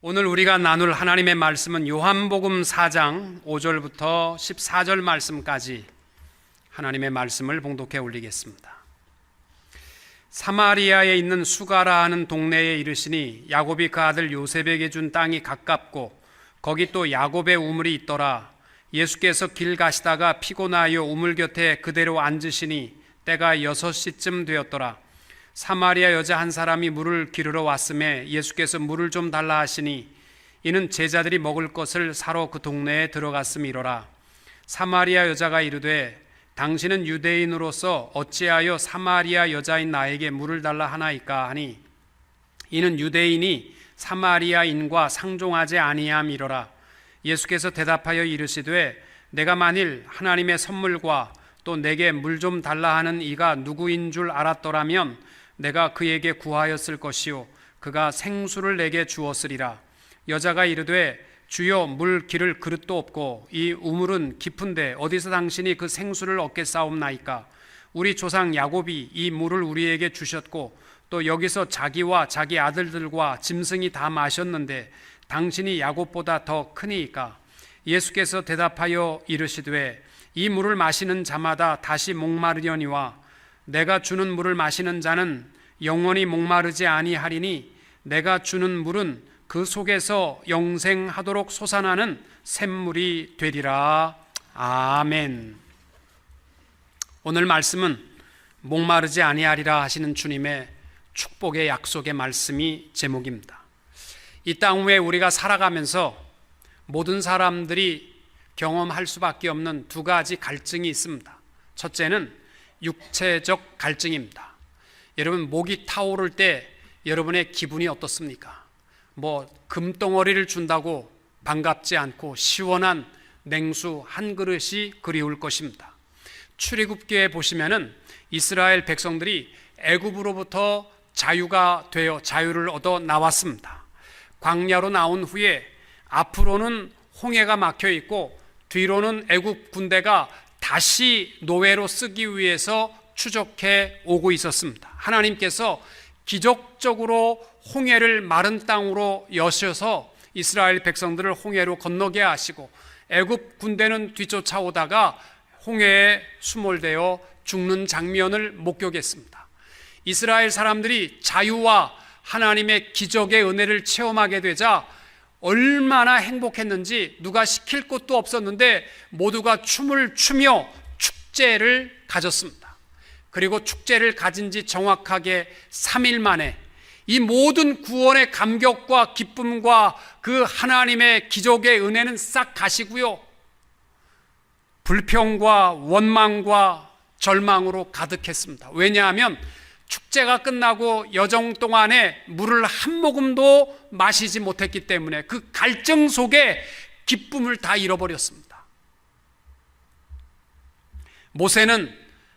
오늘 우리가 나눌 하나님의 말씀은 요한복음 4장 5절부터 14절 말씀까지 하나님의 말씀을 봉독해 올리겠습니다. 사마리아에 있는 수가라 하는 동네에 이르시니 야곱이 그 아들 요셉에게 준 땅이 가깝고 거기 또 야곱의 우물이 있더라. 예수께서 길 가시다가 피곤하여 우물 곁에 그대로 앉으시니 때가 6시쯤 되었더라. 사마리아 여자 한 사람이 물을 기르러 왔음에 예수께서 물을 좀 달라 하시니 이는 제자들이 먹을 것을 사러 그 동네에 들어갔음이로라. 사마리아 여자가 이르되 당신은 유대인으로서 어찌하여 사마리아 여자인 나에게 물을 달라 하나이까 하니 이는 유대인이 사마리아인과 상종하지 아니함이로라. 예수께서 대답하여 이르시되 내가 만일 하나님의 선물과 또 내게 물 좀 달라 하는 이가 누구인 줄 알았더라면 내가 그에게 구하였을 것이요 그가 생수를 내게 주었으리라. 여자가 이르되 주여 물 기를 그릇도 없고 이 우물은 깊은데 어디서 당신이 그 생수를 얻겠사옵나이까. 우리 조상 야곱이 이 물을 우리에게 주셨고 또 여기서 자기와 자기 아들들과 짐승이 다 마셨는데 당신이 야곱보다 더 크니이까. 예수께서 대답하여 이르시되 이 물을 마시는 자마다 다시 목마르려니와 내가 주는 물을 마시는 자는 영원히 목마르지 아니하리니 내가 주는 물은 그 속에서 영생하도록 솟아나는 샘물이 되리라. 아멘. 오늘 말씀은 목마르지 아니하리라 하시는 주님의 축복의 약속의 말씀이 제목입니다. 이 땅 위에 우리가 살아가면서 모든 사람들이 경험할 수밖에 없는 두 가지 갈증이 있습니다. 첫째는 육체적 갈증입니다. 여러분, 목이 타오를 때 여러분의 기분이 어떻습니까? 금덩어리를 준다고 반갑지 않고 시원한 냉수 한 그릇이 그리울 것입니다. 출애굽기에 보시면은 이스라엘 백성들이 애굽으로부터 자유가 되어 자유를 얻어 나왔습니다. 광야로 나온 후에 앞으로는 홍해가 막혀 있고 뒤로는 애굽 군대가 다시 노예로 쓰기 위해서 추적해 오고 있었습니다. 하나님께서 기적적으로 홍해를 마른 땅으로 여셔서 이스라엘 백성들을 홍해로 건너게 하시고 애굽 군대는 뒤쫓아오다가 홍해에 수몰되어 죽는 장면을 목격했습니다. 이스라엘 사람들이 자유와 하나님의 기적의 은혜를 체험하게 되자 얼마나 행복했는지 누가 시킬 것도 없었는데 모두가 춤을 추며 축제를 가졌습니다. 그리고 축제를 가진 지 정확하게 3일 만에 이 모든 구원의 감격과 기쁨과 그 하나님의 기적의 은혜는 싹 가시고요, 불평과 원망과 절망으로 가득했습니다. 왜냐하면 축제가 끝나고 여정 동안에 물을 한 모금도 마시지 못했기 때문에 그 갈증 속에 기쁨을 다 잃어버렸습니다. 모세는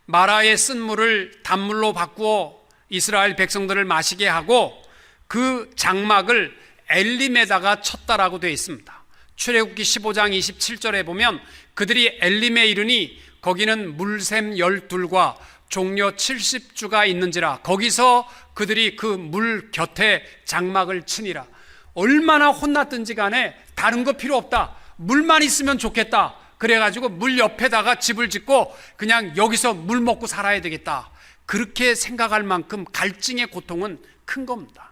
마라의 쓴 물을 단물로 바꾸어 이스라엘 백성들을 마시게 하고 그 장막을 엘림에다가 쳤다라고 되어 있습니다. 출애굽기 15장 27절에 보면 그들이 엘림에 이르니 거기는 물샘 12과 종려 70주가 있는지라 거기서 그들이 그 물 곁에 장막을 치니라. 얼마나 혼났든지 간에 다른 거 필요 없다, 물만 있으면 좋겠다, 그래가지고 물 옆에다가 집을 짓고 그냥 여기서 물 먹고 살아야 되겠다, 그렇게 생각할 만큼 갈증의 고통은 큰 겁니다.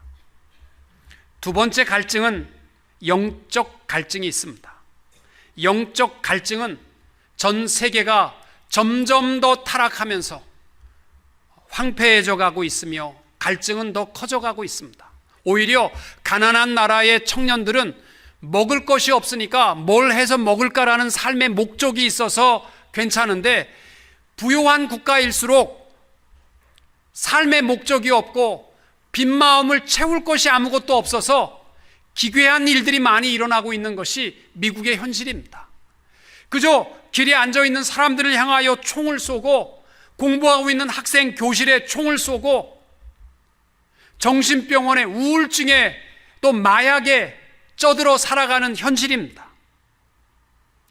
두 번째 갈증은 영적 갈증이 있습니다. 영적 갈증은 전 세계가 점점 더 타락하면서 황폐해져 가고 있으며 갈증은 더 커져가고 있습니다. 오히려 가난한 나라의 청년들은 먹을 것이 없으니까 뭘 해서 먹을까라는 삶의 목적이 있어서 괜찮은데 부유한 국가일수록 삶의 목적이 없고 빈 마음을 채울 것이 아무것도 없어서 기괴한 일들이 많이 일어나고 있는 것이 미국의 현실입니다. 그저 길에 앉아있는 사람들을 향하여 총을 쏘고 공부하고 있는 학생 교실에 총을 쏘고 정신병원에 우울증에 또 마약에 쩌들어 살아가는 현실입니다.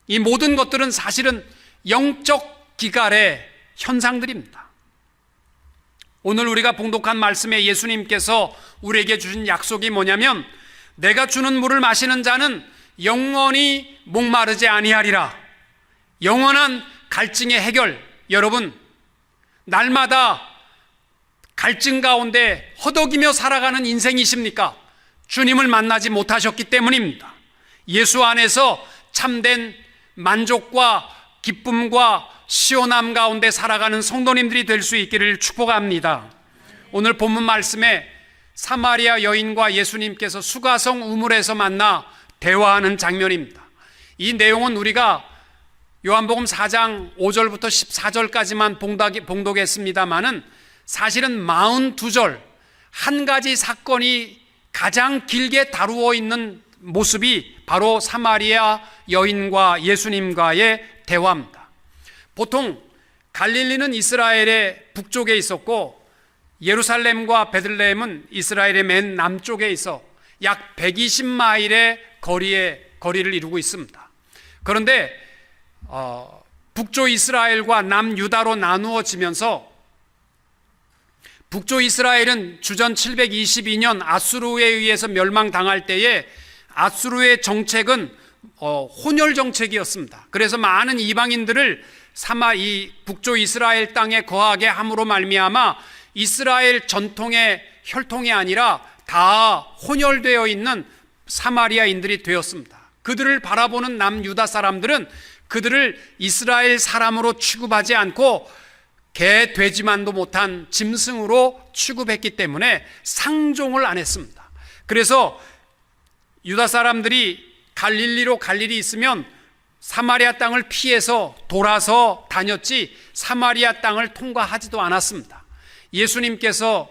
이 모든 것들은 사실은 영적 기갈의 현상들입니다. 오늘 우리가 봉독한 말씀에 예수님께서 우리에게 주신 약속이 뭐냐면 내가 주는 물을 마시는 자는 영원히 목마르지 아니하리라. 영원한 갈증의 해결, 여러분, 날마다 갈증 가운데 허덕이며 살아가는 인생이십니까? 주님을 만나지 못하셨기 때문입니다. 예수 안에서 참된 만족과 기쁨과 시원함 가운데 살아가는 성도님들이 될 수 있기를 축복합니다. 오늘 본문 말씀에 사마리아 여인과 예수님께서 수가성 우물에서 만나 대화하는 장면입니다. 이 내용은 우리가 요한복음 4장 5절부터 14절까지만 봉독했습니다마는 사실은 42절 한 가지 사건이 가장 길게 다루어 있는 모습이 바로 사마리아 여인과 예수님과의 대화입니다. 보통 갈릴리는 이스라엘의 북쪽에 있었고 예루살렘과 베들레헴은 이스라엘의 맨 남쪽에 있어 약 120마일의 거리를 이루고 있습니다. 그런데 북쪽 이스라엘과 남유다로 나누어지면서 북쪽 이스라엘은 주전 722년 아수르에 의해서 멸망당할 때에 아수르의 정책은 혼혈 정책이었습니다. 그래서 많은 이방인들을 이 북쪽 이스라엘 땅에 거하게 함으로 말미암아 이스라엘 전통의 혈통이 아니라 다 혼혈되어 있는 사마리아인들이 되었습니다. 그들을 바라보는 남유다 사람들은 그들을 이스라엘 사람으로 취급하지 않고 개, 돼지만도 못한 짐승으로 취급했기 때문에 상종을 안 했습니다. 그래서 유다 사람들이 갈릴리로 갈 일이 있으면 사마리아 땅을 피해서 돌아서 다녔지 사마리아 땅을 통과하지도 않았습니다. 예수님께서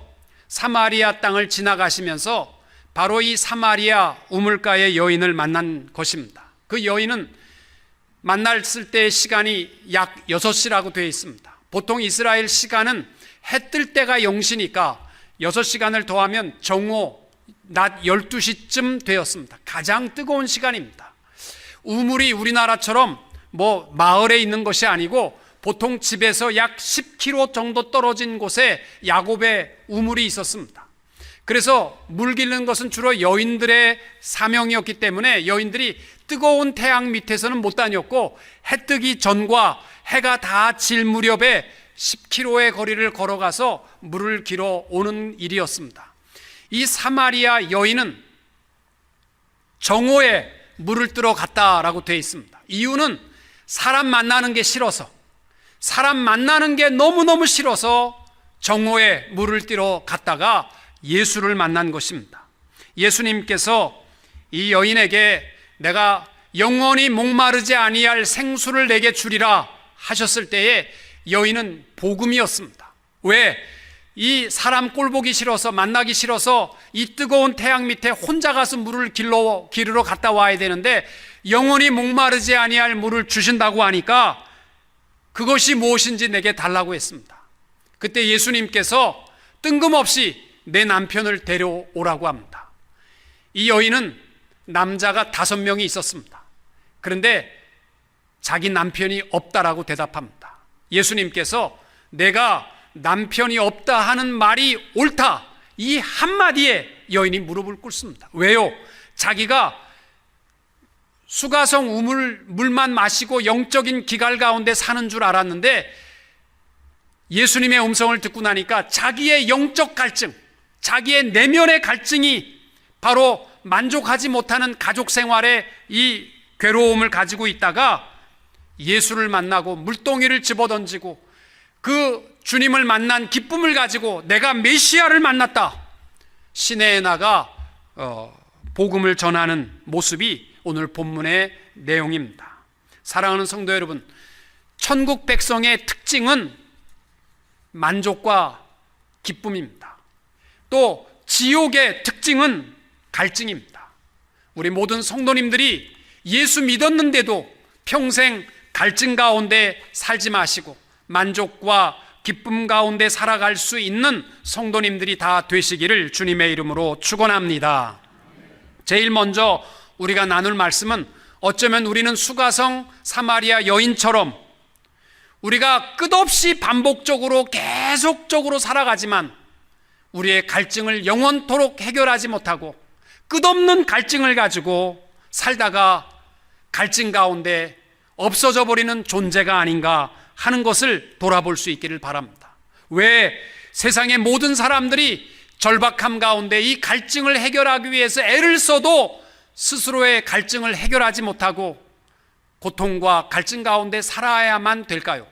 사마리아 땅을 지나가시면서 바로 이 사마리아 우물가의 여인을 만난 것입니다. 그 여인은 만났을 때의 시간이 약 6시라고 되어 있습니다. 보통 이스라엘 시간은 해 뜰 때가 0시니까 6시간을 더하면 정오 낮 12시쯤 되었습니다. 가장 뜨거운 시간입니다. 우물이 우리나라처럼 마을에 있는 것이 아니고 보통 집에서 약 10km 정도 떨어진 곳에 야곱의 우물이 있었습니다. 그래서 물 기르는 것은 주로 여인들의 사명이었기 때문에 여인들이 뜨거운 태양 밑에서는 못 다녔고 해 뜨기 전과 해가 다 질 무렵에 10km의 거리를 걸어가서 물을 길어 오는 일이었습니다. 이 사마리아 여인은 정오에 물을 뜨러 갔다라고 되어 있습니다. 이유는 사람 만나는 게 싫어서, 사람 만나는 게 너무너무 싫어서 정오에 물을 뜨러 갔다가 예수를 만난 것입니다. 예수님께서 이 여인에게 내가 영원히 목마르지 아니할 생수를 내게 주리라 하셨을 때에 여인은 복음이었습니다. 왜? 이 사람 꼴보기 싫어서, 만나기 싫어서 이 뜨거운 태양 밑에 혼자 가서 물을 기르러 갔다 와야 되는데 영원히 목마르지 아니할 물을 주신다고 하니까 그것이 무엇인지 내게 달라고 했습니다. 그때 예수님께서 뜬금없이 내 남편을 데려오라고 합니다. 이 여인은 남자가 5명이 있었습니다. 그런데 자기 남편이 없다라고 대답합니다. 예수님께서 내가 남편이 없다 하는 말이 옳다, 이 한마디에 여인이 무릎을 꿇습니다. 왜요? 자기가 수가성 물만 마시고 영적인 기갈 가운데 사는 줄 알았는데 예수님의 음성을 듣고 나니까 자기의 영적 갈증, 자기의 내면의 갈증이 바로 만족하지 못하는 가족 생활에 이 괴로움을 가지고 있다가 예수를 만나고 물동이를 집어던지고 그 주님을 만난 기쁨을 가지고 내가 메시아를 만났다, 시내에 나가 복음을 전하는 모습이 오늘 본문의 내용입니다. 사랑하는 성도 여러분, 천국 백성의 특징은 만족과 기쁨입니다. 또 지옥의 특징은 갈증입니다. 우리 모든 성도님들이 예수 믿었는데도 평생 갈증 가운데 살지 마시고 만족과 기쁨 가운데 살아갈 수 있는 성도님들이 다 되시기를 주님의 이름으로 축원합니다. 제일 먼저 우리가 나눌 말씀은 어쩌면 우리는 수가성 사마리아 여인처럼 우리가 끝없이 반복적으로 계속적으로 살아가지만 우리의 갈증을 영원토록 해결하지 못하고 끝없는 갈증을 가지고 살다가 갈증 가운데 없어져 버리는 존재가 아닌가 하는 것을 돌아볼 수 있기를 바랍니다. 왜 세상의 모든 사람들이 절박함 가운데 이 갈증을 해결하기 위해서 애를 써도 스스로의 갈증을 해결하지 못하고 고통과 갈증 가운데 살아야만 될까요?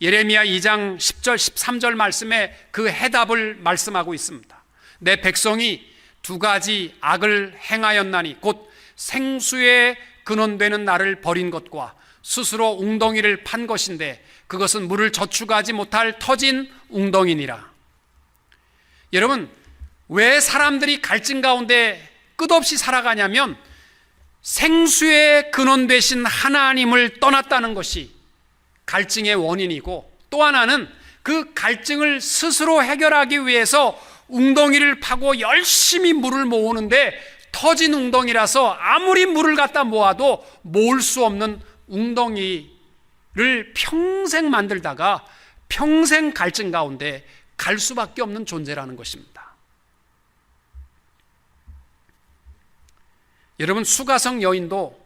예레미야 2장 10절 13절 말씀에 그 해답을 말씀하고 있습니다. 내 백성이 두 가지 악을 행하였나니 곧 생수의 근원되는 나를 버린 것과 스스로 웅덩이를 판 것인데 그것은 물을 저축하지 못할 터진 웅덩이니라. 여러분, 왜 사람들이 갈증 가운데 끝없이 살아가냐면 생수의 근원 되신 하나님을 떠났다는 것이 갈증의 원인이고, 또 하나는 그 갈증을 스스로 해결하기 위해서 웅덩이를 파고 열심히 물을 모으는데 터진 웅덩이라서 아무리 물을 갖다 모아도 모을 수 없는 웅덩이를 평생 만들다가 평생 갈증 가운데 갈 수밖에 없는 존재라는 것입니다. 여러분, 수가성 여인도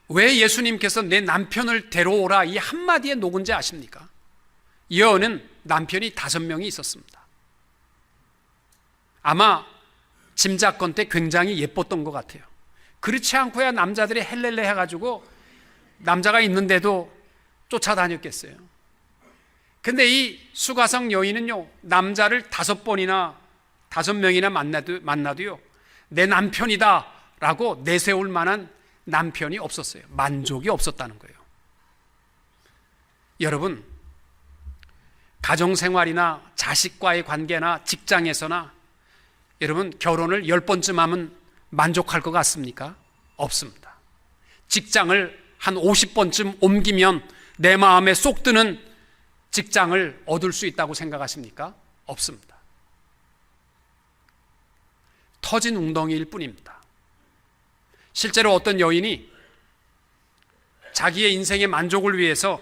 왜 예수님께서 내 남편을 데려오라 이 한마디에 녹은지 아십니까? 이 여인은 남편이 5명이 있었습니다. 아마 짐작건대 굉장히 예뻤던 것 같아요. 그렇지 않고야 남자들이 헬렐레 해가지고 남자가 있는데도 쫓아다녔겠어요. 근데 이 수가성 여인은요, 남자를 5명이나 만나도요, 내 남편이다 라고 내세울 만한 남편이 없었어요. 만족이 없었다는 거예요. 여러분, 가정생활이나 자식과의 관계나 직장에서나 여러분, 결혼을 10번쯤 하면 만족할 것 같습니까? 없습니다. 직장을 한 50번쯤 옮기면 내 마음에 쏙 드는 직장을 얻을 수 있다고 생각하십니까? 없습니다. 터진 웅덩이일 뿐입니다. 실제로 어떤 여인이 자기의 인생의 만족을 위해서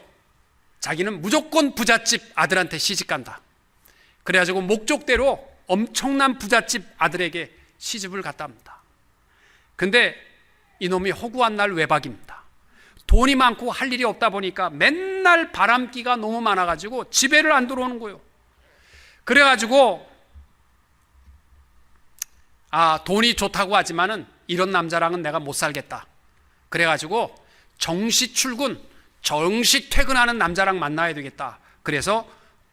자기는 무조건 부잣집 아들한테 시집간다. 그래가지고 목적대로 엄청난 부잣집 아들에게 시집을 갔다 합니다. 근데 이놈이 허구한 날 외박입니다. 돈이 많고 할 일이 없다 보니까 맨날 바람기가 너무 많아가지고 집에를 안 들어오는 거예요. 그래가지고 돈이 좋다고 하지만은 이런 남자랑은 내가 못 살겠다. 그래가지고 정시 출근, 정시 퇴근하는 남자랑 만나야 되겠다. 그래서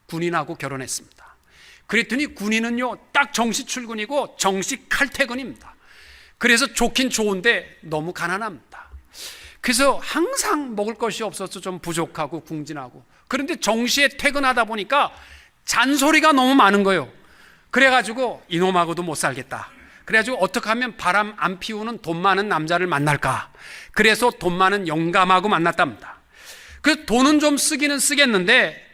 군인하고 결혼했습니다. 그랬더니 군인은요, 딱 정시 출근이고 정시 칼퇴근입니다. 그래서 좋긴 좋은데 너무 가난합니다. 그래서 항상 먹을 것이 없어서 좀 부족하고 궁진하고, 그런데 정시에 퇴근하다 보니까 잔소리가 너무 많은 거예요. 그래가지고 이놈하고도 못 살겠다. 그래가지고 어떻게 하면 바람 안 피우는 돈 많은 남자를 만날까. 그래서 돈 많은 영감하고 만났답니다. 그래서 돈은 좀 쓰기는 쓰겠는데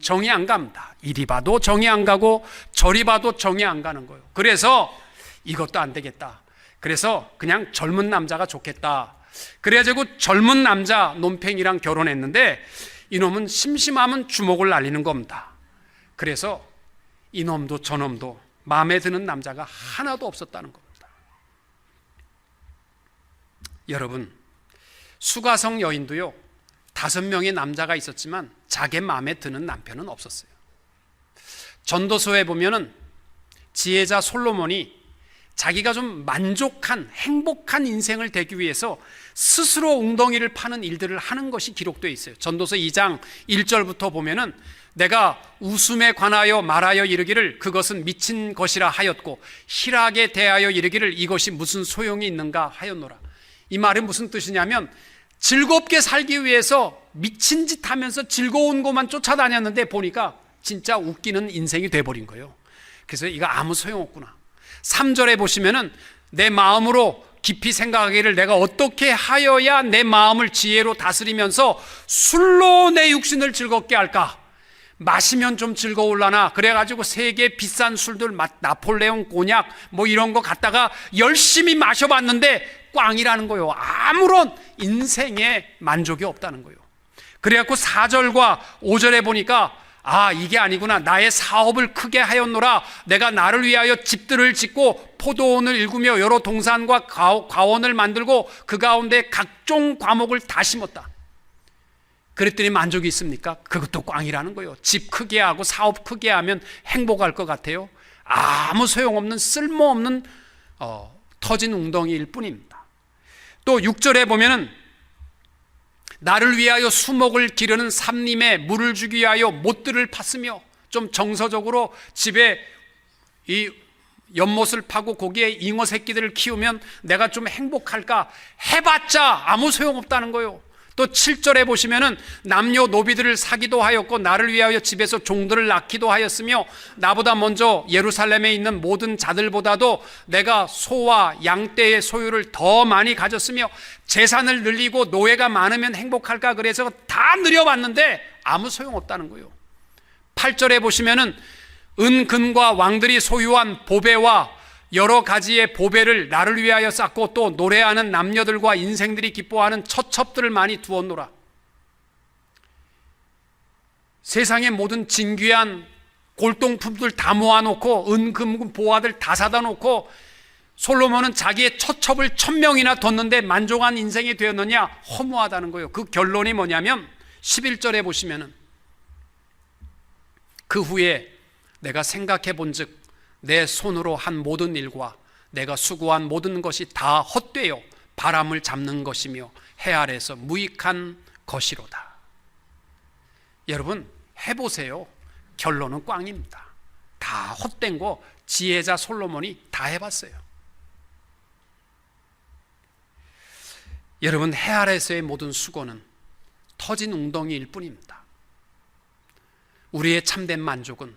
정이 안 갑니다. 이리 봐도 정이 안 가고 저리 봐도 정이 안 가는 거예요. 그래서 이것도 안 되겠다. 그래서 그냥 젊은 남자가 좋겠다. 그래가지고 젊은 남자 논팽이랑 결혼했는데 이놈은 심심하면 주먹을 날리는 겁니다. 그래서 이놈도 저놈도 마음에 드는 남자가 하나도 없었다는 겁니다. 여러분, 수가성 여인도요, 5명의 남자가 있었지만 자기 마음에 드는 남편은 없었어요. 전도서에 보면은 지혜자 솔로몬이 자기가 좀 만족한 행복한 인생을 되기 위해서 스스로 웅덩이를 파는 일들을 하는 것이 기록되어 있어요. 전도서 2장 1절부터 보면은 내가 웃음에 관하여 말하여 이르기를 그것은 미친 것이라 하였고 희락에 대하여 이르기를 이것이 무슨 소용이 있는가 하였노라. 이 말은 무슨 뜻이냐면 즐겁게 살기 위해서 미친 짓 하면서 즐거운 것만 쫓아다녔는데 보니까 진짜 웃기는 인생이 돼버린 거예요. 그래서 이거 아무 소용없구나. 3절에 보시면은 내 마음으로 깊이 생각하기를 내가 어떻게 하여야 내 마음을 지혜로 다스리면서 술로 내 육신을 즐겁게 할까. 마시면 좀 즐거울라나 그래가지고 세계 비싼 술들 나폴레옹 꼬냑 뭐 이런 거 갖다가 열심히 마셔봤는데 꽝이라는 거예요. 아무런 인생에 만족이 없다는 거예요. 그래갖고 4절과 5절에 보니까 이게 아니구나. 나의 사업을 크게 하였노라. 내가 나를 위하여 집들을 짓고 포도원을 일구며 여러 동산과 과원을 만들고 그 가운데 각종 과목을 다 심었다. 그랬더니 만족이 있습니까? 그것도 꽝이라는 거예요. 집 크게 하고 사업 크게 하면 행복할 것 같아요? 아무 소용없는 쓸모없는 터진 웅덩이일 뿐입니다. 또 6절에 보면은 나를 위하여 수목을 기르는 삼림에 물을 주기 위하여 못들을 팠으며, 좀 정서적으로 집에 이 연못을 파고 거기에 잉어 새끼들을 키우면 내가 좀 행복할까? 해봤자 아무 소용없다는 거예요. 또 7절에 보시면은 남녀 노비들을 사기도 하였고 나를 위하여 집에서 종들을 낳기도 하였으며 나보다 먼저 예루살렘에 있는 모든 자들보다도 내가 소와 양떼의 소유를 더 많이 가졌으며 재산을 늘리고 노예가 많으면 행복할까? 그래서 다 늘려봤는데 아무 소용없다는 거예요. 8절에 보시면은 은금과 왕들이 소유한 보배와 여러 가지의 보배를 나를 위하여 쌓고 또 노래하는 남녀들과 인생들이 기뻐하는 처첩들을 많이 두었노라. 세상의 모든 진귀한 골동품들 다 모아놓고 은금 보화들 다 사다 놓고 솔로몬은 자기의 처첩을 1000명이나 뒀는데 만족한 인생이 되었느냐? 허무하다는 거예요. 그 결론이 뭐냐면 11절에 보시면은 그 후에 내가 생각해 본즉 내 손으로 한 모든 일과 내가 수고한 모든 것이 다 헛되어 바람을 잡는 것이며 해 아래서 무익한 것이로다. 여러분 해보세요. 결론은 꽝입니다. 다 헛된 거 지혜자 솔로몬이 다 해봤어요. 여러분 해 아래서의 모든 수고는 터진 웅덩이일 뿐입니다. 우리의 참된 만족은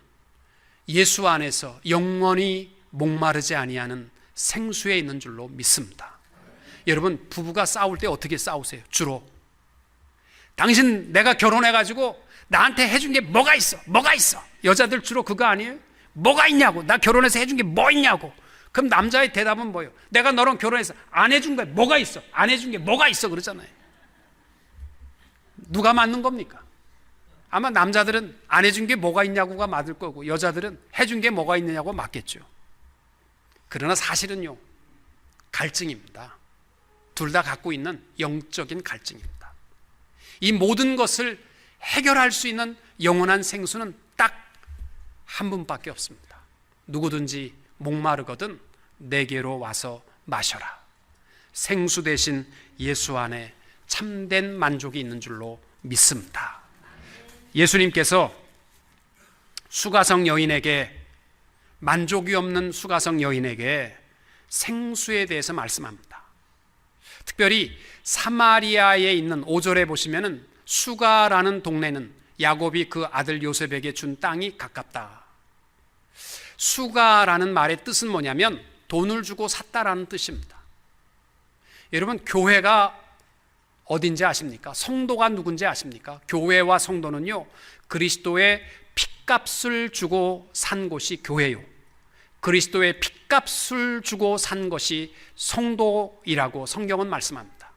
예수 안에서 영원히 목마르지 아니하는 생수에 있는 줄로 믿습니다. 여러분 부부가 싸울 때 어떻게 싸우세요? 주로 당신 내가 결혼해가지고 나한테 해준 게 뭐가 있어? 뭐가 있어? 여자들 주로 그거 아니에요? 뭐가 있냐고, 나 결혼해서 해준 게 뭐 있냐고. 그럼 남자의 대답은 뭐예요? 내가 너랑 결혼해서 안 해준 게 뭐가 있어? 안 해준 게 뭐가 있어? 그러잖아요. 누가 맞는 겁니까? 아마 남자들은 안 해준 게 뭐가 있냐고가 맞을 거고 여자들은 해준 게 뭐가 있느냐고 맞겠죠. 그러나 사실은요 갈증입니다. 둘 다 갖고 있는 영적인 갈증입니다. 이 모든 것을 해결할 수 있는 영원한 생수는 딱 한 분밖에 없습니다. 누구든지 목마르거든 내게로 와서 마셔라. 생수 대신 예수 안에 참된 만족이 있는 줄로 믿습니다. 예수님께서 수가성 여인에게, 만족이 없는 수가성 여인에게 생수에 대해서 말씀합니다. 특별히 사마리아에 있는 5절에 보시면은 수가라는 동네는 야곱이 그 아들 요셉에게 준 땅이 가깝다. 수가라는 말의 뜻은 뭐냐면 돈을 주고 샀다라는 뜻입니다. 여러분 교회가 어딘지 아십니까? 성도가 누군지 아십니까? 교회와 성도는요 그리스도의 핏값을 주고 산 곳이 교회요, 그리스도의 핏값을 주고 산 것이 성도이라고 성경은 말씀합니다.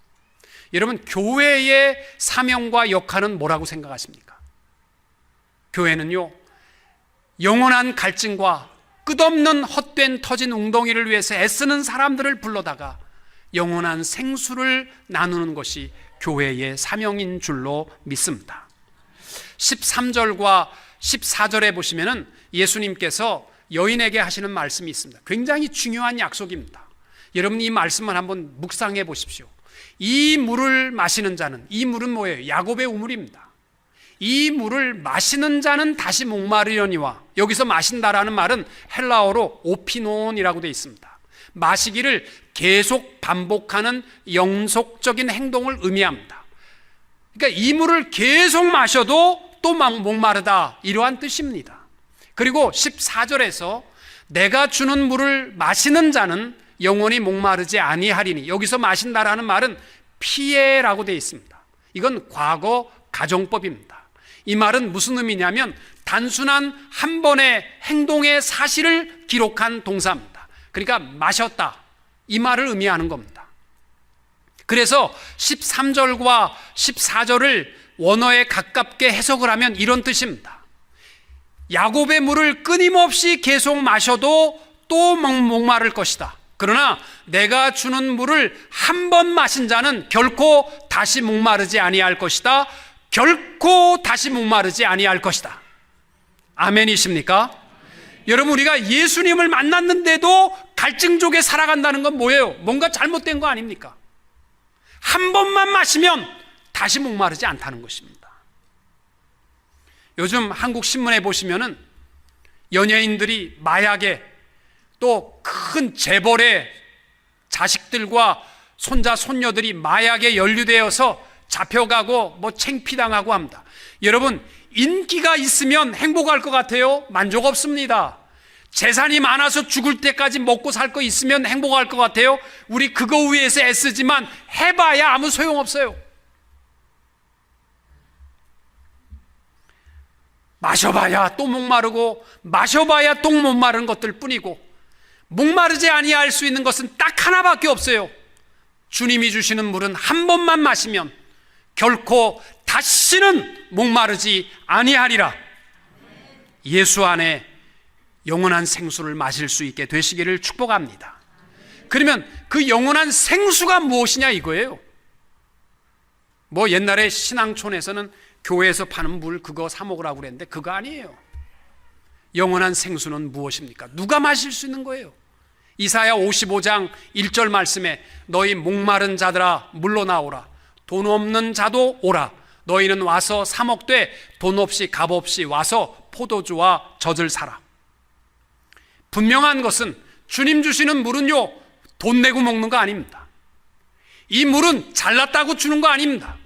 여러분 교회의 사명과 역할은 뭐라고 생각하십니까? 교회는요 영원한 갈증과 끝없는 헛된 터진 웅덩이를 위해서 애쓰는 사람들을 불러다가 영원한 생수를 나누는 것이 교회의 사명인 줄로 믿습니다. 13절과 14절에 보시면은 예수님께서 여인에게 하시는 말씀이 있습니다. 굉장히 중요한 약속입니다. 여러분 이 말씀을 한번 묵상해 보십시오. 이 물을 마시는 자는, 이 물은 뭐예요? 야곱의 우물입니다. 이 물을 마시는 자는 다시 목마르려니와, 여기서 마신다라는 말은 헬라어로 오피논이라고 되어 있습니다. 마시기를 계속 반복하는 영속적인 행동을 의미합니다. 그러니까 이 물을 계속 마셔도 또 목마르다, 이러한 뜻입니다. 그리고 14절에서 내가 주는 물을 마시는 자는 영원히 목마르지 아니하리니, 여기서 마신다라는 말은 피에라고 되어 있습니다. 이건 과거 가정법입니다. 이 말은 무슨 의미냐면 단순한 한 번의 행동의 사실을 기록한 동사입니다. 그러니까 마셨다, 이 말을 의미하는 겁니다. 그래서 13절과 14절을 원어에 가깝게 해석을 하면 이런 뜻입니다. 야곱의 물을 끊임없이 계속 마셔도 또 목마를 것이다. 그러나 내가 주는 물을 한 번 마신 자는 결코 다시 목마르지 아니할 것이다. 결코 다시 목마르지 아니할 것이다. 아멘이십니까? 여러분, 우리가 예수님을 만났는데도 갈증족에 살아간다는 건 뭐예요? 뭔가 잘못된 거 아닙니까? 한 번만 마시면 다시 목마르지 않다는 것입니다. 요즘 한국 신문에 보시면은 연예인들이 마약에, 또 큰 재벌의 자식들과 손자 손녀들이 마약에 연루되어서 잡혀가고 뭐 창피당하고 합니다. 여러분, 인기가 있으면 행복할 것 같아요? 만족 없습니다. 재산이 많아서 죽을 때까지 먹고 살 거 있으면 행복할 것 같아요? 우리 그거 위해서 애쓰지만 해봐야 아무 소용없어요. 마셔봐야 또 목마르고 마셔봐야 똥 못 마른 것들 뿐이고, 목마르지 아니할 수 있는 것은 딱 하나밖에 없어요. 주님이 주시는 물은 한 번만 마시면 결코 다시는 목마르지 아니하리라. 예수 안에 영원한 생수를 마실 수 있게 되시기를 축복합니다. 그러면 그 영원한 생수가 무엇이냐 이거예요. 뭐 옛날에 신앙촌에서는 교회에서 파는 물 그거 사 먹으라고 그랬는데 그거 아니에요. 영원한 생수는 무엇입니까? 누가 마실 수 있는 거예요? 이사야 55장 1절 말씀에 너희 목마른 자들아 물러 나오라. 돈 없는 자도 오라. 너희는 와서 사 먹되 돈 없이 값 없이 와서 포도주와 젖을 사라. 분명한 것은 주님 주시는 물은요, 돈 내고 먹는 거 아닙니다. 이 물은 잘났다고 주는 거 아닙니다.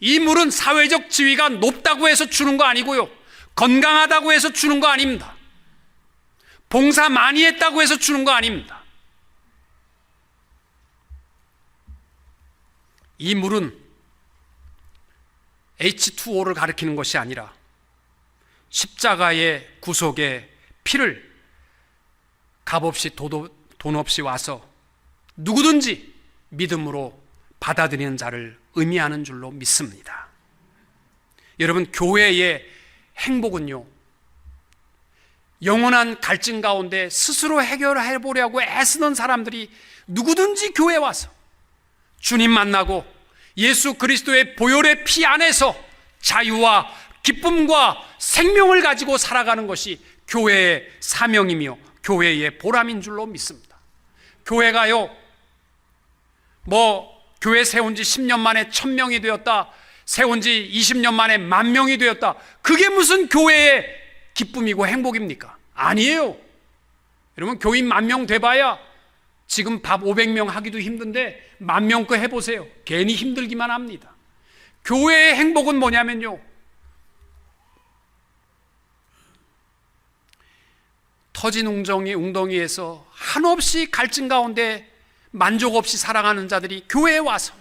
이 물은 사회적 지위가 높다고 해서 주는 거 아니고요, 건강하다고 해서 주는 거 아닙니다. 봉사 많이 했다고 해서 주는 거 아닙니다. 이 물은 H2O를 가리키는 것이 아니라 십자가의 구속의 피를 값없이 돈 없이 와서 누구든지 믿음으로 받아들이는 자를 의미하는 줄로 믿습니다. 여러분, 교회의 행복은요, 영원한 갈증 가운데 스스로 해결해 보려고 애쓰는 사람들이 누구든지 교회에 와서 주님 만나고 예수 그리스도의 보혈의 피 안에서 자유와 기쁨과 생명을 가지고 살아가는 것이 교회의 사명이며 교회의 보람인 줄로 믿습니다. 교회가요, 뭐 교회 세운 지 10년 만에 1000명이 되었다, 세운 지 20년 만에 10,000명이 되었다, 그게 무슨 교회의 기쁨이고 행복입니까? 아니에요. 여러분, 교인 10,000명 돼봐야 지금 밥 500명 하기도 힘든데 10,000명 거 해보세요. 괜히 힘들기만 합니다. 교회의 행복은 뭐냐면요, 터진 웅덩이에서 한없이 갈증 가운데 만족 없이 살아가는 자들이 교회에 와서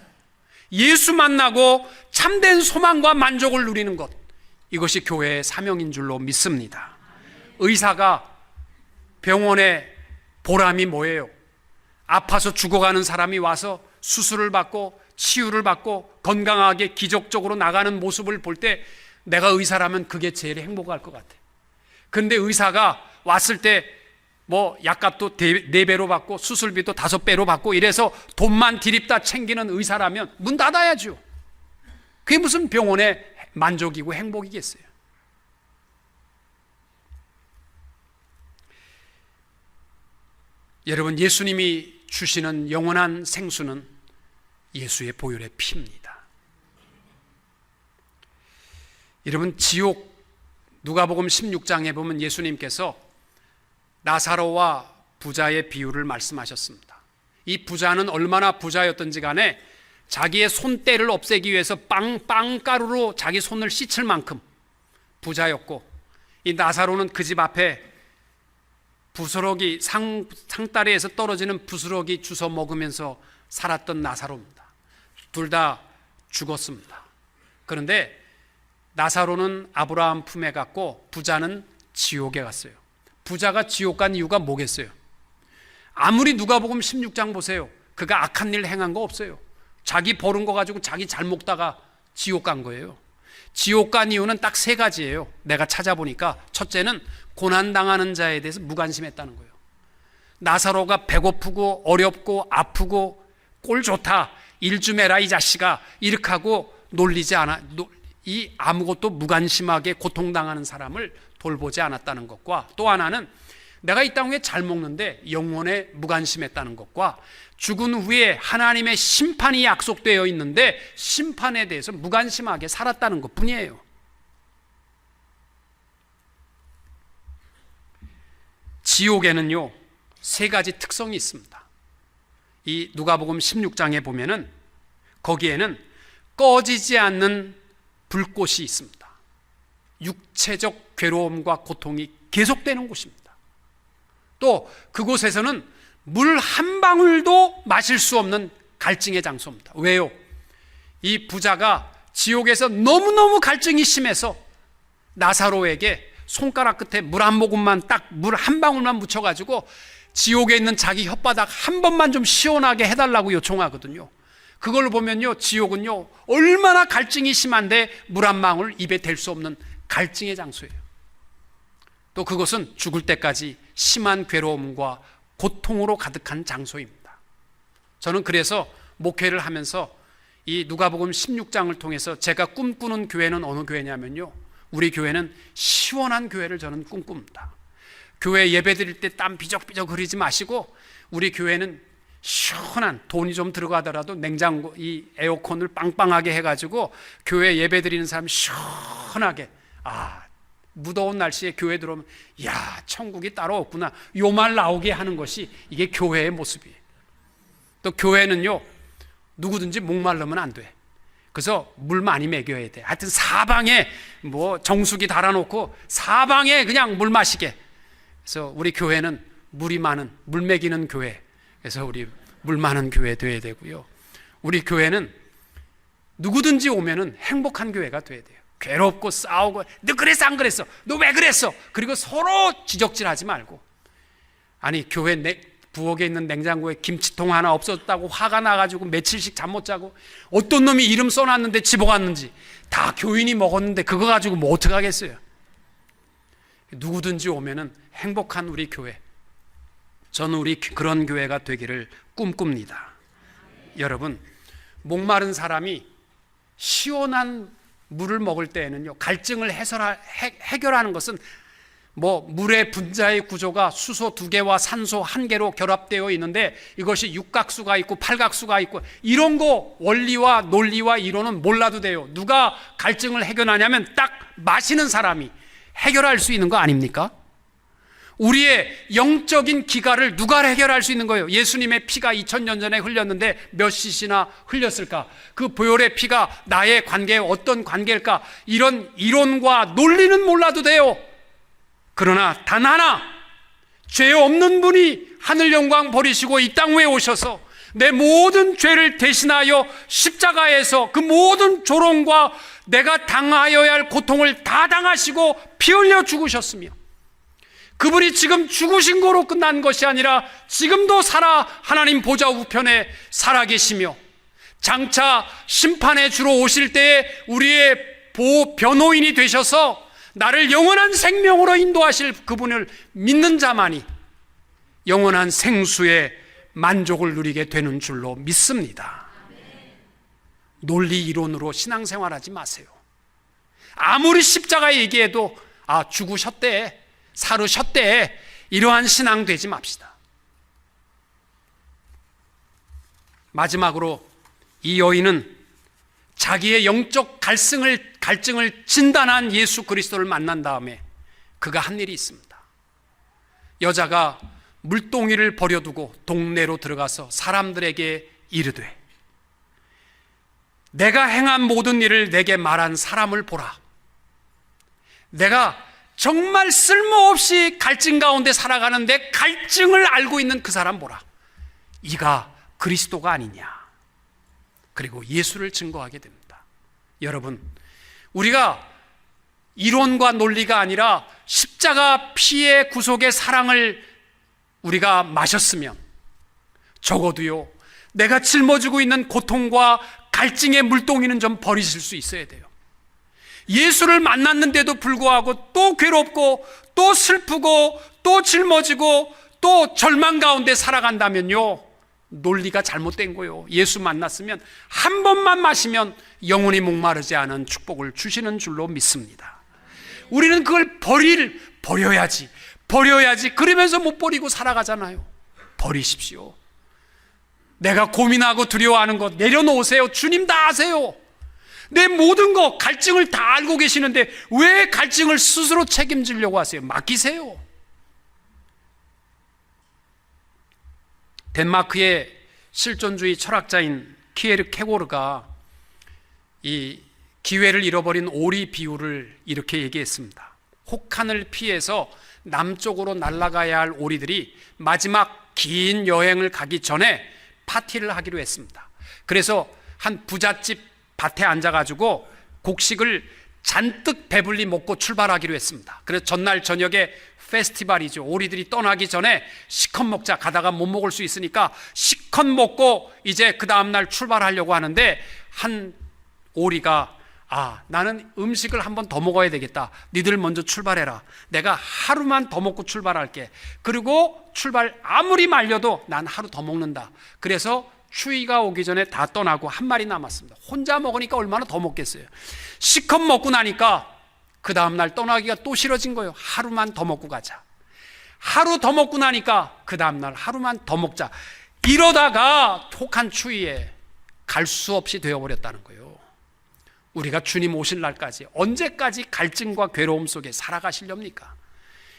예수 만나고 참된 소망과 만족을 누리는 것, 이것이 교회의 사명인 줄로 믿습니다. 의사가 병원의 보람이 뭐예요? 아파서 죽어가는 사람이 와서 수술을 받고 치유를 받고 건강하게 기적적으로 나가는 모습을 볼 때 내가 의사라면 그게 제일 행복할 것 같아. 그런데 의사가 왔을 때 뭐 약값도 4배로 받고 수술비도 5배로 받고 이래서 돈만 디립다 챙기는 의사라면 문 닫아야죠. 그게 무슨 병원의 만족이고 행복이겠어요? 여러분, 예수님이 주시는 영원한 생수는 예수의 보혈의 피입니다. 여러분, 지옥, 누가복음 16장에 보면 예수님께서 나사로와 부자의 비유를 말씀하셨습니다. 이 부자는 얼마나 부자였던지 간에 자기의 손때를 없애기 위해서 빵가루로 자기 손을 씻을 만큼 부자였고, 이 나사로는 그 집 앞에 부스러기, 상다리에서 떨어지는 부스러기 주워 먹으면서 살았던 나사로입니다. 둘 다 죽었습니다. 그런데 나사로는 아브라함 품에 갔고 부자는 지옥에 갔어요. 부자가 지옥 간 이유가 뭐겠어요? 아무리 누가복음 16장 보세요. 그가 악한 일 행한 거 없어요. 자기 버는 거 가지고 자기 잘 먹다가 지옥 간 거예요. 지옥 간 이유는 딱 3가지예요. 내가 찾아보니까 첫째는 고난당하는 자에 대해서 무관심했다는 거예요. 나사로가 배고프고 어렵고 아프고 꼴 좋다, 일 좀 해라 이 자식아, 이렇게 하고 놀리지 않아, 이 아무것도 무관심하게 고통당하는 사람을 돌보지 않았다는 것과, 또 하나는 내가 이 땅에 잘 먹는데 영혼에 무관심했다는 것과, 죽은 후에 하나님의 심판이 약속되어 있는데 심판에 대해서 무관심하게 살았다는 것 뿐이에요. 지옥에는요, 세 가지 특성이 있습니다. 이 누가복음 16장에 보면은 거기에는 꺼지지 않는 불꽃이 있습니다. 육체적 괴로움과 고통이 계속되는 곳입니다. 또 그곳에서는 물 한 방울도 마실 수 없는 갈증의 장소입니다. 왜요? 이 부자가 지옥에서 너무너무 갈증이 심해서 나사로에게 손가락 끝에 물 한 모금만, 딱 물 한 방울만 묻혀가지고 지옥에 있는 자기 혓바닥 한 번만 좀 시원하게 해달라고 요청하거든요. 그걸 보면요, 지옥은요 얼마나 갈증이 심한데 물 한 방울 입에 댈 수 없는 갈증의 장소예요. 또 그것은 죽을 때까지 심한 괴로움과 고통으로 가득한 장소입니다. 저는 그래서 목회를 하면서 이 누가복음 16장을 통해서 제가 꿈꾸는 교회는 어느 교회냐면요, 우리 교회는 시원한 교회를 저는 꿈꿉니다. 교회 예배 드릴 때 땀 비적비적 흐리지 마시고, 우리 교회는 시원한, 돈이 좀 들어가더라도 냉장고, 이 에어컨을 빵빵하게 해가지고 교회 예배 드리는 사람이 시원하게, 무더운 날씨에 교회 들어오면 야, 천국이 따로 없구나, 요 말 나오게 하는 것이 이게 교회의 모습이에요. 또 교회는요, 누구든지 목마르면 안 돼. 그래서 물 많이 먹여야 돼. 하여튼 사방에 뭐 정수기 달아놓고 사방에 그냥 물 마시게. 그래서 우리 교회는 물이 많은, 물 먹이는 교회. 그래서 우리 물 많은 교회 돼야 되고요. 우리 교회는 누구든지 오면은 행복한 교회가 돼야 돼요. 괴롭고 싸우고 너 그랬어 안 그랬어, 너 왜 그랬어, 그리고 서로 지적질하지 말고, 아니 교회 부엌에 있는 냉장고에 김치통 하나 없었다고 화가 나가지고 며칠씩 잠 못 자고, 어떤 놈이 이름 써놨는데 집어갔는지 다 교인이 먹었는데 그거 가지고 뭐 어떡하겠어요. 누구든지 오면은 행복한 우리 교회, 저는 우리 그런 교회가 되기를 꿈꿉니다. 여러분, 목마른 사람이 시원한 물을 먹을 때에는요, 갈증을 해결하는 것은 뭐 물의 분자의 구조가 수소 2개와 산소 1개로 결합되어 있는데, 이것이 육각수가 있고 팔각수가 있고 이런 거 원리와 논리와 이론은 몰라도 돼요. 누가 갈증을 해결하냐면 딱 마시는 사람이 해결할 수 있는 거 아닙니까? 우리의 영적인 기갈을 누가 해결할 수 있는 거예요? 예수님의 피가 2000년 전에 흘렸는데 몇 cc나 흘렸을까? 그 보혈의 피가 나의 관계에 어떤 관계일까? 이런 이론과 논리는 몰라도 돼요. 그러나 단 하나, 죄 없는 분이 하늘 영광 버리시고 이 땅 위에 오셔서 내 모든 죄를 대신하여 십자가에서 그 모든 조롱과 내가 당하여야 할 고통을 다 당하시고 피 흘려 죽으셨으며, 그분이 지금 죽으신 거로 끝난 것이 아니라 지금도 살아 하나님 보좌 우편에 살아계시며, 장차 심판의 주로 오실 때에 우리의 변호인이 되셔서 나를 영원한 생명으로 인도하실 그분을 믿는 자만이 영원한 생수의 만족을 누리게 되는 줄로 믿습니다. 논리 이론으로 신앙생활하지 마세요. 아무리 십자가 얘기해도 죽으셨대, 살으셨대, 이러한 신앙 되지 맙시다. 마지막으로 이 여인은 자기의 영적 갈증을 진단한 예수 그리스도를 만난 다음에 그가 한 일이 있습니다. 여자가 물동이를 버려두고 동네로 들어가서 사람들에게 이르되, 내가 행한 모든 일을 내게 말한 사람을 보라. 내가 정말 쓸모없이 갈증 가운데 살아가는데 갈증을 알고 있는 그 사람 보라. 이가 그리스도가 아니냐. 그리고 예수를 증거하게 됩니다. 여러분, 우리가 이론과 논리가 아니라 십자가 피의 구속의 사랑을 우리가 마셨으면 적어도요, 내가 짊어지고 있는 고통과 갈증의 물동이는 좀 버리실 수 있어야 돼요. 예수를 만났는데도 불구하고 또 괴롭고 또 슬프고 또 짊어지고 또 절망 가운데 살아간다면요, 논리가 잘못된 거예요. 예수 만났으면 한 번만 마시면 영원히 목마르지 않은 축복을 주시는 줄로 믿습니다. 우리는 그걸 버려야지 그러면서 못 버리고 살아가잖아요. 버리십시오. 내가 고민하고 두려워하는 것 내려놓으세요. 주님 다 아세요. 내 모든 것, 갈증을 다 알고 계시는데 왜 갈증을 스스로 책임지려고 하세요? 맡기세요. 덴마크의 실존주의 철학자인 키에르 케고르가 이 기회를 잃어버린 오리 비유를 이렇게 얘기했습니다. 혹한을 피해서 남쪽으로 날아가야 할 오리들이 마지막 긴 여행을 가기 전에 파티를 하기로 했습니다. 그래서 한 부잣집 밭에 앉아가지고 곡식을 잔뜩 배불리 먹고 출발하기로 했습니다. 그래서 전날 저녁에 페스티벌이죠. 오리들이 떠나기 전에 시컷 먹자, 가다가 못 먹을 수 있으니까 시컷 먹고 이제 그 다음날 출발하려고 하는데, 한 오리가 나는 음식을 한 번 더 먹어야 되겠다. 니들 먼저 출발해라. 내가 하루만 더 먹고 출발할게. 그리고 아무리 말려도 난 하루 더 먹는다. 그래서 추위가 오기 전에 다 떠나고 한 마리 남았습니다. 혼자 먹으니까 얼마나 더 먹겠어요. 시컷 먹고 나니까 그 다음날 떠나기가 또 싫어진 거예요. 하루만 더 먹고 가자. 하루 더 먹고 나니까 그 다음날 하루만 더 먹자. 이러다가 혹한 추위에 갈 수 없이 되어버렸다는 거예요. 우리가 주님 오실 날까지 언제까지 갈증과 괴로움 속에 살아가시렵니까?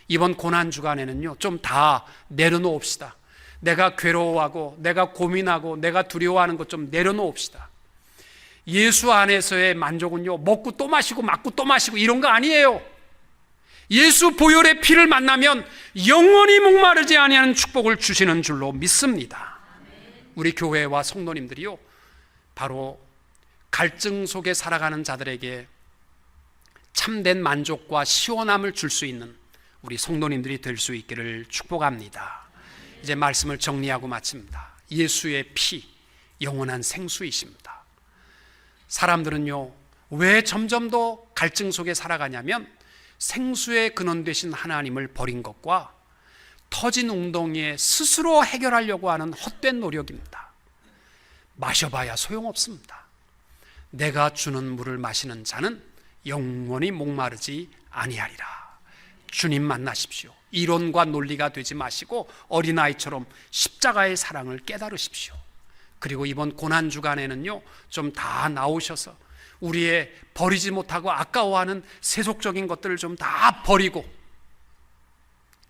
이번 고난주간에는요, 좀 다 내려놓읍시다. 내가 괴로워하고 내가 고민하고 내가 두려워하는 것 좀 내려놓읍시다. 예수 안에서의 만족은요, 먹고 또 마시고 맞고 또 마시고 이런 거 아니에요. 예수 보혈의 피를 만나면 영원히 목마르지 아니하는 축복을 주시는 줄로 믿습니다. 우리 교회와 성도님들이요, 바로 갈증 속에 살아가는 자들에게 참된 만족과 시원함을 줄 수 있는 우리 성도님들이 될 수 있기를 축복합니다. 이제 말씀을 정리하고 마칩니다. 예수의 피, 영원한 생수이십니다. 사람들은요, 왜 점점 더 갈증 속에 살아가냐면 생수의 근원 되신 하나님을 버린 것과 터진 웅덩이에 스스로 해결하려고 하는 헛된 노력입니다. 마셔봐야 소용없습니다. 내가 주는 물을 마시는 자는 영원히 목마르지 아니하리라. 주님 만나십시오. 이론과 논리가 되지 마시고 어린아이처럼 십자가의 사랑을 깨달으십시오. 그리고 이번 고난주간에는요, 좀 다 나오셔서 우리의 버리지 못하고 아까워하는 세속적인 것들을 좀 다 버리고,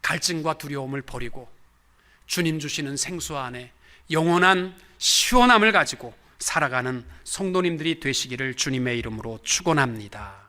갈증과 두려움을 버리고 주님 주시는 생수 안에 영원한 시원함을 가지고 살아가는 성도님들이 되시기를 주님의 이름으로 축원합니다.